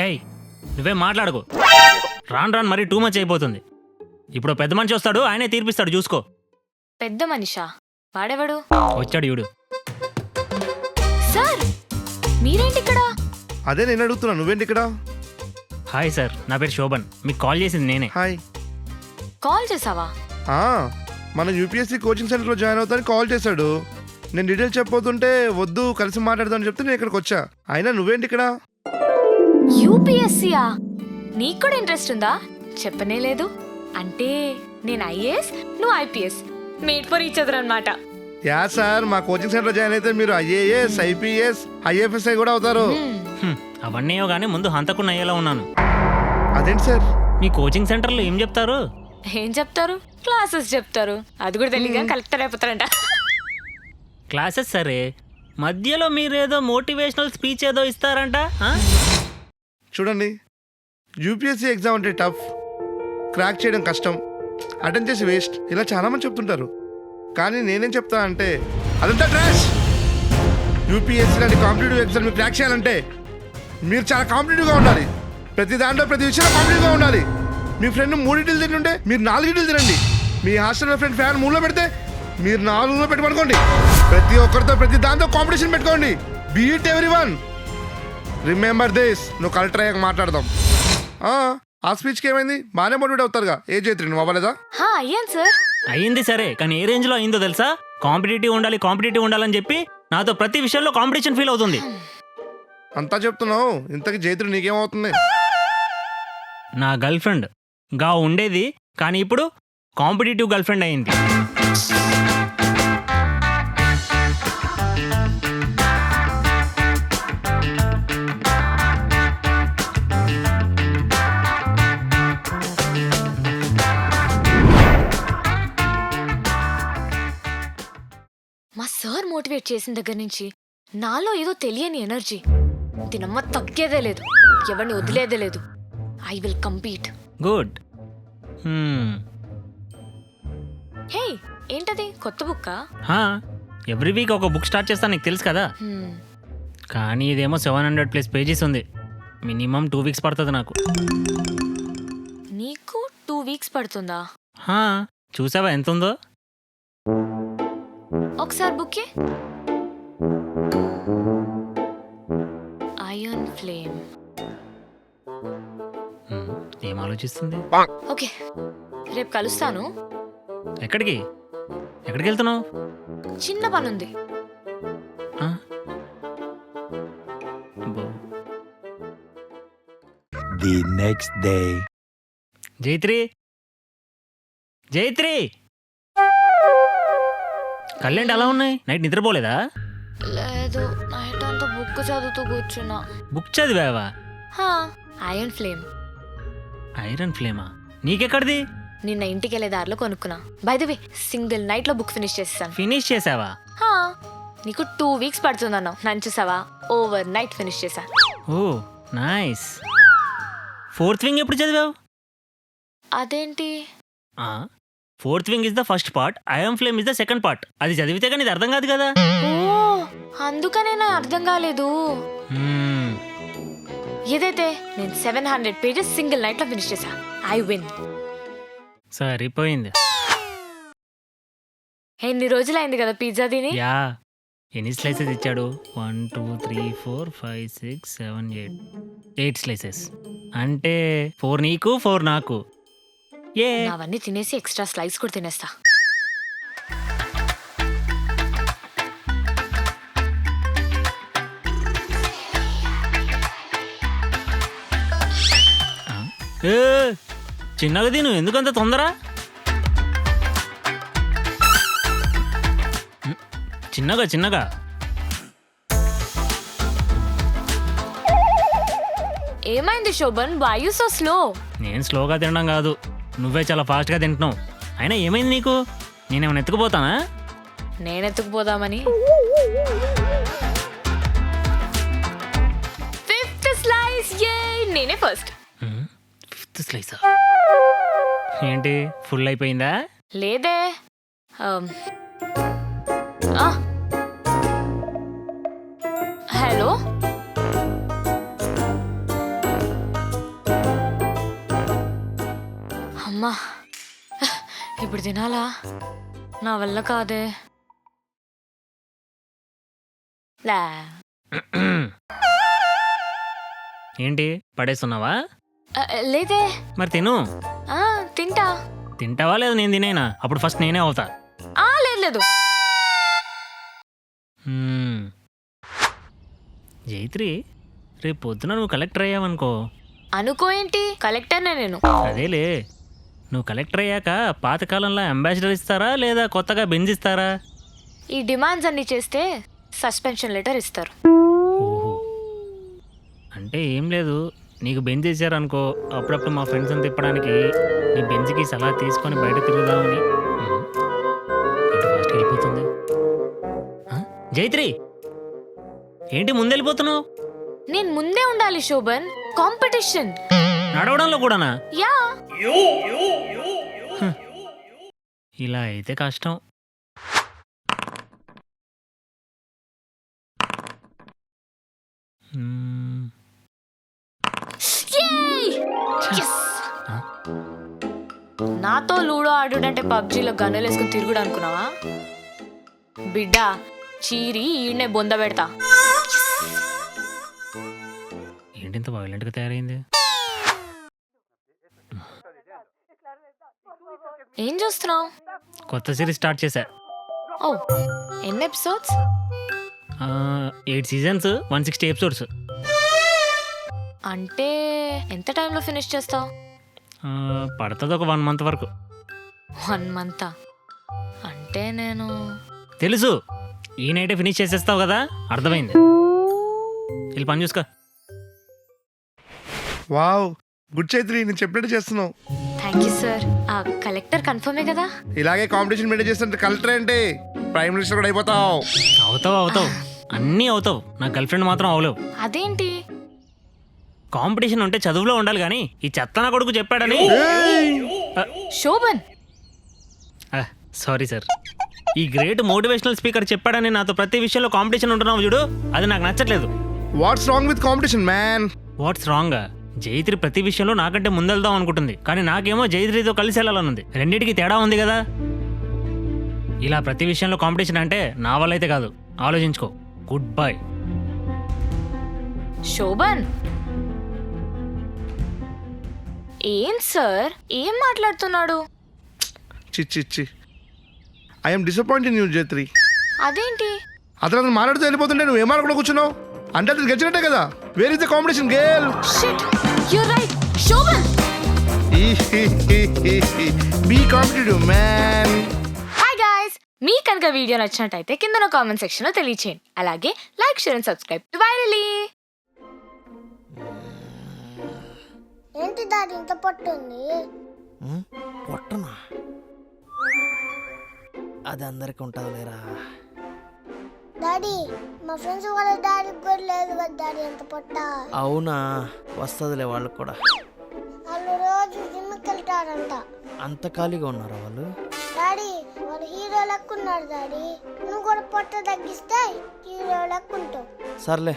ఏయ్ నువ్వేం మాట్లాడకు. రాను మరీ టూ మచ్ అయిపోతుంది. ఇప్పుడు పెద్ద మనిషి వస్తాడు, ఆయనే తీర్పిస్తాడు, చూసుకో. పెద్ద మనిషా? వాడెవడు? వచ్చాడు చూడు. సార్ మీరేంటి ఇక్కడ? అదే నేను అడుగుతున్నా, నువ్వేంటి ఇక్కడ? హాయ్ సార్, నా పేరు శోభన్. మీకు కాల్ చేసింది నేనే. హాయ్. కాల్ చేసావా? మన యూపీఎస్సీ కోచింగ్ సెంటర్లో జాయిన్ అవుతానని కాల్ చేశాడు. నేను డీటెయిల్స్ చెప్పబోతుంటే వద్దు కలిసి మాట్లాడదామని చెప్తే నేను ఇక్కడికి వచ్చా. అయినా నువ్వేంటి ఇక్కడ? యూపీఎస్సీయా? నీకు కూడా ఇంట్రెస్ట్ ఉందా? చెప్పనే లేదు. అంటే నేను ఐఏఎస్, నువ్వు IPS, made for each other అన్నమాట. యా సార్, మా కోచింగ్ సెంటర్లో జాయిన్ అయితే మీరు ఐఏఎస్, ఐపీఎస్, ఐఎఫ్ఎస్ఐ కూడా అవుతారు. అవన్నీ కానీ ముందు హంతకుండా అయ్యేలా ఉన్నాను. అదేంటి సార్? మీ కోచింగ్ సెంటర్లో ఏం చెప్తారు? ఏం చెప్తారు? క్లాసెస్ చెప్తారు. అది కూడా తెలియక కలెక్టర్ అయిపోతారంట. క్లాసెస్ సరే, మధ్యలో మీరేదో మోటివేషనల్ స్పీచ్ ఏదో ఇస్తారంట. చూడండి, యూపీఎస్సీ ఎగ్జామ్ అంటే టఫ్, క్రాక్ చేయడం కష్టం, అటెండ్ చేసి వేస్ట్, ఇలా చాలామంది చెప్తుంటారు. కానీ నేనేం చెప్తా అంటే అదంతా ట్రాష్. యూపీఎస్సీ లాంటి కాంపిటేటివ్ ఎగ్జామ్ మీరు క్రాక్ చేయాలంటే మీరు చాలా కాంపిటేటివ్గా ఉండాలి. ప్రతి దాంట్లో ప్రతి విషయంలో కాంపిటేటివ్గా ఉండాలి. మీ ఫ్రెండ్ 3 ఇడ్లీలు తింటుంటే మీరు 4 ఇడ్లీలు తినండి. మీ హాస్టల్లో ఫ్రెండ్ ఫ్యాన్ 3లో పెడితే మీరు 4లో పెట్టి పడుకోండి. ప్రతి ఒక్కరితో ప్రతి దాంతో కాంపిటీషన్ పెట్టుకోండి. Beat everyone. Remember this. నువ్వు కలెక్టర్ అయ్యాక మాట్లాడదాం. ఆ స్పీచ్కి ఏమైంది? బాగానే మోటివేట్ అవుతారుగా. ఏ చేతులు నువ్వు అవ్వలేదా? అయ్యాను సార్. అయ్యింది సరే, కానీ ఏ రేంజ్ లో అయిందో తెలుసా? కాంపిటేటివ్ ఉండాలని చెప్పి నాతో ప్రతి విషయంలో కాంపిటీషన్ ఫీల్ అవుతుంది. అంతా చెప్తున్నావు, ఇంతకీ జైత్రి నీకేమవుతుంది? నా గర్ల్ ఫ్రెండ్ గా ఉండేది, కానీ ఇప్పుడు కాంపిటేటివ్ గర్ల్ ఫ్రెండ్ అయింది. మా సార్ మోటివేట్ చేసిన దగ్గర నుంచి నాలో ఏదో తెలియని ఎనర్జీ. దీనమ్మ తగ్గేదే లేదు, ఎవరిని వదిలేదే లేదు. I will compete. గుడ్. హే, ఏంటది? కొత్త బుక్కా? ఎవ్రీ వీక్ ఒక బుక్ స్టార్ట్ చేస్తాను, నీకు తెలుసు కదా. కానీ ఇదేమో 700+ పేజెస్ ఉంది. మినిమం 2 వీక్స్ పడుతుంది నాకు. నీకు 2 వీక్స్ పడుతుందా? చూసావా ఎంత ఉందో? ఒకసారి బుక్కే. Iron flame. ఏం ఆలోచిస్తుంది? ఓకే, రేపు కలుస్తాను. ఎక్కడికి వెళ్తున్నావు? చిన్న పనుంది. The next day. జైత్రి కళ్ళేంటి అలా ఉన్నాయి? నైట్ నిద్రపోలేదా? లేదు, నైట్ అంతా బుక్ చదువుతూ కూర్చున్నా. బుక్ చదివావా? Iron flame. ఐరన్ ఫ్లేమా? నీకెక్కడిది? నిన్న ఇంటికి వెళ్ళే దారిలో కొనుక్కున్నా. By the way, single night లో బుక్ ఫినిష్ చేస్తాను. ఫినిష్ చేసావా? నీకు 2 వీక్స్ పడుతుందన్నావు, నన్ను చూసావా? ఓవర్ నైట్ ఫినిష్ చేశా. ఓ నైస్. 4th వింగ్ ఎప్పుడు చదివావు? అదేంటి? 4th wing is the first part, iron flame is the second part. అది చదివితే కానీ ఇది అర్థం కాదు కదా. అందుకనే నా అర్థం కాలేదు. ఏదైతే నేను 700 పేజెస్ సింగిల్ నైట్ లో ఫినిష్ చేశా. I win. సరిపోయింది. ఎన్ని రోజులైంది కదా పిజ్జా తిని? యా. ఎన్ని స్లైసెస్ ఇచ్చాడు? 1 2 3 4 5 6 7 8 స్లైసెస్. అంటే 4 నీకు 4 నాకు. అవన్నీ తినేసి ఎక్స్ట్రా స్లైస్ కూడా తినేస్తా. చిన్నగా తిను, ఎందుకంత తొందర? చిన్నగా. ఏమైంది Shobhan? Why you so slow? నేను స్లోగా తినడం కాదు, నువ్వే చాలా ఫాస్ట్గా తింటున్నావు. అయినా ఏమైంది నీకు? నేనేమైనా ఎత్తుకుపోతానా? నేనెత్తుకుపోదామని. 5th slice. నేనే ఫస్ట్. 5th స్లైసా? ఏంటి ఫుల్ అయిపోయిందా? లేదే. హలో, అమ్మా ఇప్పుడు తినాలా? నా వల్ల కాదే. లే. ఏంటి పడేస్తున్నావా? లేదే. మరి తిను. తింటా. తింటావా లేదా నేను తినేనా? అప్పుడు ఫస్ట్ నేనే అవుతా. లేదు. జైత్రి, రేపు పొద్దున నువ్వు కలెక్టర్ అయ్యావనుకో. అనుకో ఏంటి, కలెక్టర్నే నేను. అదేలే, నువ్వు కలెక్టర్ అయ్యాక పాతకాలంలో అంబాసిడర్ ఇస్తారా లేదా కొత్తగా బెంజ్ ఇస్తారా? ఈ డిమాండ్స్ అన్ని చేస్తే సస్పెన్షన్ లెటర్ ఇస్తారు. ఓహో, అంటే ఏం లేదు, నీకు బెంజ్ ఇచ్చారనుకో, అప్పుడప్పుడు మా ఫ్రెండ్స్ని తిప్పడానికి నీ బెంజ్కి సలహా తీసుకొని బయట తిరుగుదామని. ఏంటి ఫాస్ట్ వెళ్ళిపోతుంది? జైత్రి, ఏంటి ముందెళ్ళిపోతున్నావు? నేను ముందే ఉండాలి శోభన్, కాంపిటీషన్. నడవడంలో కూడానా? యా. ఇలా అయితే కష్టం. నాతో లూడో ఆడుడంటే పబ్జీలో గన్నులు వేసుకుని తిరుగుడు అనుకున్నావా? బిడ్డ చీరి ఈయనే బొంద పెడతా. ఏంటి ఇంత వైలెంట్గా తయారైంది? ఏం చూస్తున్నావు? కొత్త సిరీస్ స్టార్ట్ చేశా. ఓ, ఎన్ని ఎపిసోడ్స్? 8 seasons, 160 episodes. అంటే ఎంత టైంలో ఫినిష్ చేస్తావు? పడుతుంది ఒక 1 మంత్ వరకు. 1 మంత్ అంటే నేను తెలుసు, ఈ నైటే ఫినిష్ చేసేస్తావు కదా, అర్థమైంది. వెళ్ళి పని చూసుకో. వావ్, గుడ్ చైత్రి, నేను చెప్పినట్టు చేస్తున్నావు. Thank you sir. ఆ కలెక్టర్ కన్ఫర్మే కదా? ఇలాగే కాంపిటీషన్ మెయింటైన్ చేస్తుంటే కలెక్టర్ అంటే ప్రైమ్ మినిస్టర్ కూడా అయిపోతావు. అవుతావు, అన్నీ అవుతావు. నా గర్ల్ ఫ్రెండ్ మాత్రం అవలేవు. అదేంటి? కాంపిటీషన్ ఉంటే చదువులో ఉండాలి కానీ ఈ చెత్త నా కొడుకు చెప్పాడని. శోభన్, సారీ సార్, ఈ గ్రేట్ మోటివేషనల్ స్పీకర్ చెప్పాడని నాతో ప్రతి విషయంలో కాంపిటీషన్ ఉంటున్నావు చూడు, అది నాకు నచ్చట్లేదు. What's wrong with competition man? What's wrong? Jaitri ప్రతి విషయంలో నాకంటే ముందెళ్దాం అనుకుంటుంది, కానీ నాకేమో జైత్రితో కలిసి వెళ్ళాలనుంది. రెండింటికి తేడా ఉంది కదా. ఇలా ప్రతి విషయంలో కాంపిటీషన్ అంటే నా వల్ల అయితే కాదు, ఆలోచించుకో. Good bye. శోభన్, ఏం సార్, ఏం మాట్లాడుతున్నాడు? చిచ్చి, ఐఎమ్ డిసప్పాయింట్ ఇన్ యూ జైత్రి. అదేంటి? అతను మాట్లాడుతూ వెళ్ళిపోతుంటే నువ్వు ఏమాడకుండా కూర్చున్నావు అంటే అతను గెలిచినట్టే కదా. Where is the competition girl? Shit, you are right Shobhan. Be competitive man. Hi guys, మీ కనుక వీడియో నచ్చినట్టయితే కింద కామెంట్ సెక్షన్ లో తెలియచేయండి. అలాగే like, share and subscribe to Virally. ఏంటి దాడి ఇంత పట్టుంది? పొట్టనా? అది అందరికి ఉంటుంది లేరా. డాడీ, మా ఫ్రెండ్స్ వాళ్ళ డాడీకి కూడా లేదు కదా డాడీ ఎంత పొట్ట. అవునా, వస్తుందిలే వాళ్ళకి కూడా. వాళ్ళు రోజు జిమ్కి వెళ్తారంట. అంత ఖాళీగా ఉన్నారా వాళ్ళు? డాడీ, వాళ్ళు హీరో లెక్క ఉన్నారు డాడీ. నువ్వు కూడా పొట్ట తగ్గిస్తే హీరో లెక్క ఉంటావు. సర్లే,